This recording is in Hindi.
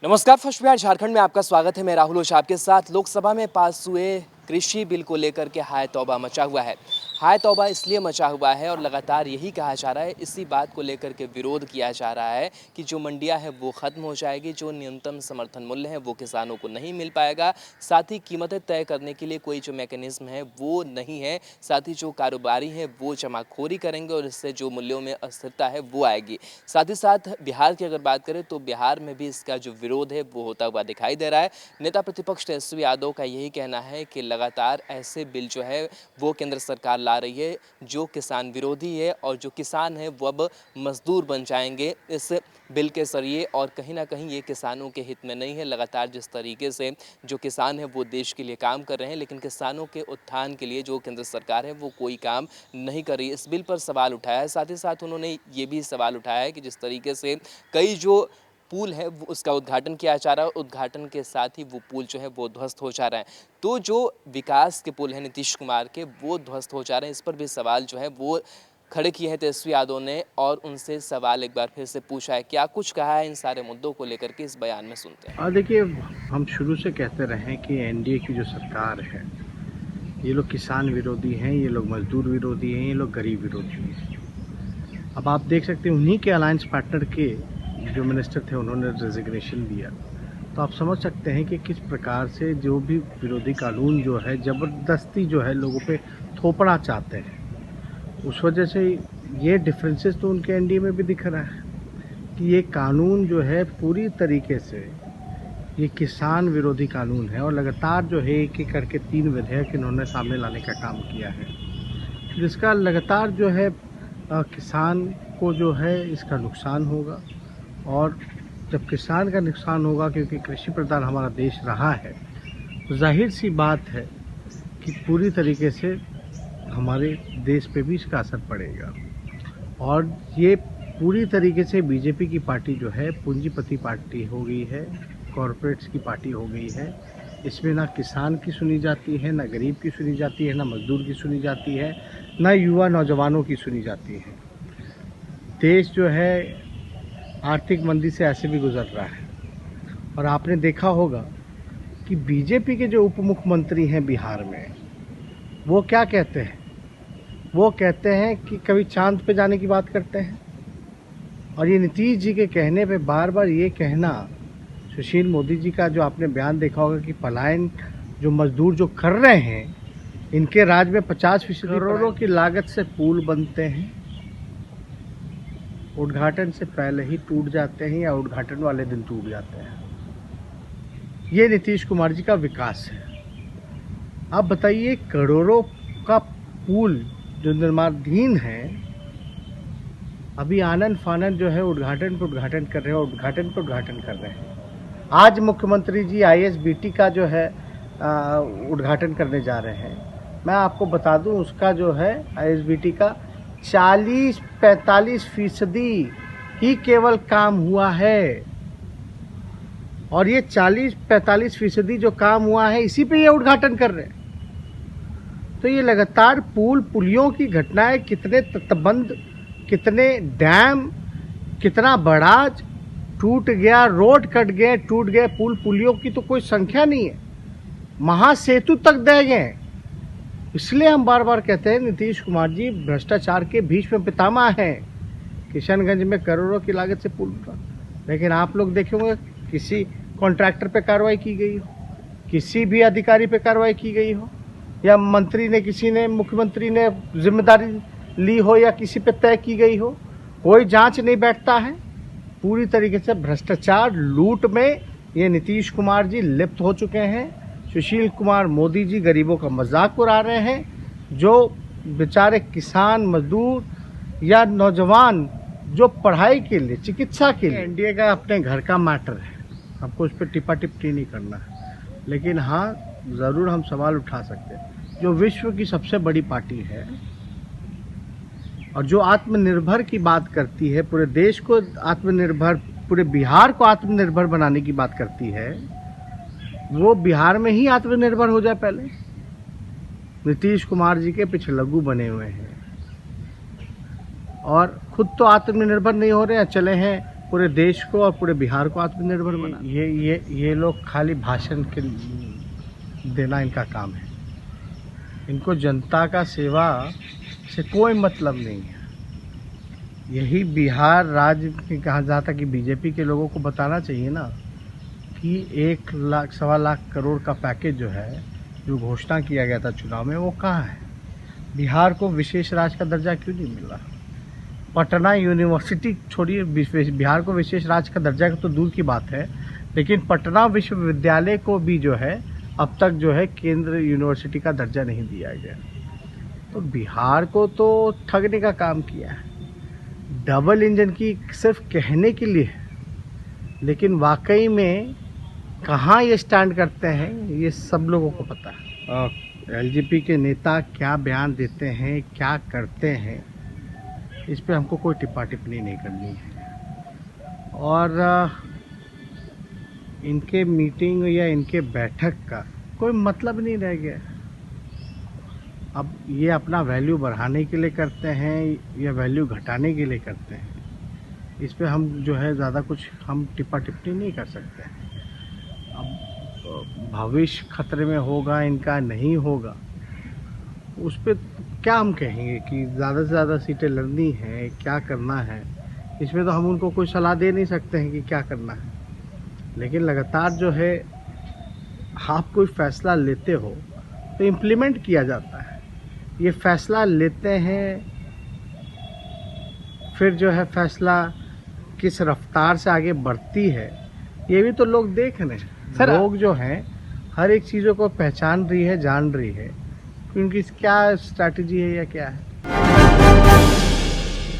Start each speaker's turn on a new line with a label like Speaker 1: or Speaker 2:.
Speaker 1: नमस्कार, फर्स्ट बिहार झारखंड में आपका स्वागत है। मैं राहुल ओझा आपके साथ। लोकसभा में पास हुए कृषि बिल को लेकर के हाय तौबा मचा हुआ है। हाय तौबा इसलिए मचा हुआ है और लगातार यही कहा जा रहा है, इसी बात को लेकर के विरोध किया जा रहा है कि जो मंडियां हैं वो ख़त्म हो जाएगी, जो न्यूनतम समर्थन मूल्य है वो किसानों को नहीं मिल पाएगा, साथ ही कीमतें तय करने के लिए कोई जो मैकेनिज्म है वो नहीं है, साथ ही जो कारोबारी हैं वो जमाखोरी करेंगे और इससे जो मूल्यों में अस्थिरता है वो आएगी। साथ ही साथ बिहार की अगर बात करें तो बिहार में भी इसका जो विरोध है वो होता हुआ दिखाई दे रहा है। नेता प्रतिपक्ष तेजस्वी यादव का यही कहना है कि लगातार ऐसे बिल जो है वो केंद्र सरकार ला रही है जो किसान विरोधी है और जो किसान है वो अब मजदूर बन जाएंगे इस बिल के जरिए, और कहीं ना कहीं ये किसानों के हित में नहीं है। लगातार जिस तरीके से जो किसान है वो देश के लिए काम कर रहे हैं, लेकिन किसानों के उत्थान के लिए जो केंद्र सरकार है वो कोई काम नहीं कर रही। इस बिल पर सवाल उठाया है। साथ ही साथ उन्होंने ये भी सवाल उठाया है कि जिस तरीके से कई जो पुल है वो उसका उद्घाटन किया जा रहा है, उद्घाटन के साथ ही वो पुल जो है वो ध्वस्त हो जा रहा है। तो जो विकास के पुल हैं नीतीश कुमार के वो ध्वस्त हो जा रहे हैं। इस पर भी सवाल जो है वो खड़े किए हैं तेजस्वी यादव ने और उनसे सवाल एक बार फिर से पूछा है। क्या कुछ कहा है इन सारे मुद्दों को लेकर के, इस बयान में सुनते हैं।
Speaker 2: देखिए, हम शुरू से कहते रहे हैं कि एनडीए की जो सरकार है ये लोग किसान विरोधी हैं, ये लोग मजदूर विरोधी हैं, ये लोग गरीब विरोधी हैं। अब आप देख सकते हैं उन्हीं के अलायंस पार्टनर के जो मिनिस्टर थे उन्होंने रेजिग्नेशन दिया, तो आप समझ सकते हैं कि किस प्रकार से जो भी विरोधी कानून जो है ज़बरदस्ती जो है लोगों पे थोपना चाहते हैं। उस वजह से ये डिफरेंसेस तो उनके एनडीए में भी दिख रहा है कि ये कानून जो है पूरी तरीके से ये किसान विरोधी कानून है और लगातार जो है एक एक करके 3 विधेयक इन्होंने सामने लाने का काम किया है, जिसका लगातार जो है किसान को जो है इसका नुकसान होगा। और जब किसान का नुकसान होगा, क्योंकि कृषि प्रधान हमारा देश रहा है, तो जाहिर सी बात है कि पूरी तरीके से हमारे देश पे भी इसका असर पड़ेगा। और ये पूरी तरीके से बीजेपी की पार्टी जो है पूंजीपति पार्टी हो गई है, कॉरपोरेट्स की पार्टी हो गई है। इसमें ना किसान की सुनी जाती है, ना गरीब की सुनी जाती है, ना मजदूर की सुनी जाती है, ना युवा नौजवानों की सुनी जाती है। देश जो है आर्थिक मंदी से ऐसे भी गुजर रहा है। और आपने देखा होगा कि बीजेपी के जो उप मुख्यमंत्री हैं बिहार में, वो क्या कहते हैं? वो कहते हैं कि कभी चांद पे जाने की बात करते हैं। और ये नीतीश जी के कहने पे बार बार ये कहना, सुशील मोदी जी का जो आपने बयान देखा होगा कि पलायन जो मजदूर जो कर रहे हैं, इनके राज में 50% करोड़ों की लागत से पुल बनते हैं, उद्घाटन से पहले ही टूट जाते हैं या उद्घाटन वाले दिन टूट जाते हैं। ये नीतीश कुमार जी का विकास है। आप बताइए, करोड़ों का पुल जो निर्माणाधीन है, अभी आनंद फानंद जो है उद्घाटन पर उद्घाटन कर रहे हैं, उद्घाटन पर उद्घाटन कर रहे हैं। आज मुख्यमंत्री जी आईएसबीटी का जो है उद्घाटन करने जा रहे हैं। मैं आपको बता दूं, उसका जो है आईएसबीटी का 40-45% ही केवल काम हुआ है। और ये 40-45% जो काम हुआ है, इसी पे ये उद्घाटन कर रहे हैं। तो ये लगातार पुलियों की घटनाएं, कितने तटबंध, कितने डैम, कितना बराज टूट गया, रोड कट गए, टूट गए, पुलियों की तो कोई संख्या नहीं है, महासेतु तक दे गए। इसलिए हम बार बार कहते हैं नीतीश कुमार जी भ्रष्टाचार के भीष्म पितामह हैं। किशनगंज में करोड़ों की लागत से पुल उठा, लेकिन आप लोग देखेंगे किसी कॉन्ट्रैक्टर पे कार्रवाई की गई हो, किसी भी अधिकारी पे कार्रवाई की गई हो, या मंत्री ने, किसी ने, मुख्यमंत्री ने जिम्मेदारी ली हो या किसी पे तय की गई हो, कोई जांच नहीं बैठता है। पूरी तरीके से भ्रष्टाचार, लूट में ये नीतीश कुमार जी लिप्त हो चुके हैं। सुशील कुमार मोदी जी गरीबों का मजाक उड़ा रहे हैं। जो बेचारे किसान, मजदूर या नौजवान जो पढ़ाई के लिए, चिकित्सा के लिए, एनडीए का अपने घर का मैटर है, हमको उस पर टिप्पा टिप्पणी नहीं करना है। लेकिन हाँ, ज़रूर हम सवाल उठा सकते हैं, जो विश्व की सबसे बड़ी पार्टी है और जो आत्मनिर्भर की बात करती है, पूरे देश को आत्मनिर्भर, पूरे बिहार को आत्मनिर्भर बनाने की बात करती है, वो बिहार में ही आत्मनिर्भर हो जाए पहले। नीतीश कुमार जी के पिछलग्गू बने हुए हैं और खुद तो आत्मनिर्भर नहीं हो रहे हैं, चले हैं पूरे देश को और पूरे बिहार को आत्मनिर्भर बना। ये लोग खाली भाषण के देना इनका काम है। इनको जनता का सेवा से कोई मतलब नहीं है। यही बिहार राज्य की कहा जाता कि बीजेपी के लोगों को बताना चाहिए ना कि 1 लाख सवा लाख करोड़ का पैकेज जो है, जो घोषणा किया गया था चुनाव में, वो कहाँ है। बिहार को विशेष राज्य का दर्जा क्यों नहीं मिला। पटना यूनिवर्सिटी छोड़िए, बिहार को विशेष राज्य का दर्जा तो दूर की बात है, लेकिन पटना विश्वविद्यालय को भी जो है अब तक जो है केंद्र यूनिवर्सिटी का दर्जा नहीं दिया गया। तो बिहार को तो ठगने का काम किया है। डबल इंजन की सिर्फ कहने के लिए, लेकिन वाकई में कहाँ ये स्टैंड करते हैं ये सब लोगों को पता है। एलजेपी के नेता क्या बयान देते हैं, क्या करते हैं, इस पे हमको कोई टिप्पा टिप्पणी नहीं करनी है। और इनके मीटिंग या इनके बैठक का कोई मतलब नहीं रह गया। अब ये अपना वैल्यू बढ़ाने के लिए करते हैं या वैल्यू घटाने के लिए करते हैं, इस पे हम जो है ज़्यादा कुछ हम टिप्पा टिप्पणी नहीं कर सकते। अब भविष्य खतरे में होगा इनका, नहीं होगा, उस पर क्या हम कहेंगे कि ज़्यादा से ज़्यादा सीटें लड़नी है, क्या करना है। इसमें तो हम उनको कोई सलाह दे नहीं सकते हैं कि क्या करना है। लेकिन लगातार जो है आप कोई फैसला लेते हो तो इम्प्लीमेंट किया जाता है। ये फैसला लेते हैं, फिर जो है फैसला किस रफ्तार से आगे बढ़ती है ये भी तो लोग देख रहे हैं। लोग जो हैं हर एक चीज़ों को पहचान रही है, जान रही है कि उनकी क्या स्ट्रैटेजी है या क्या है।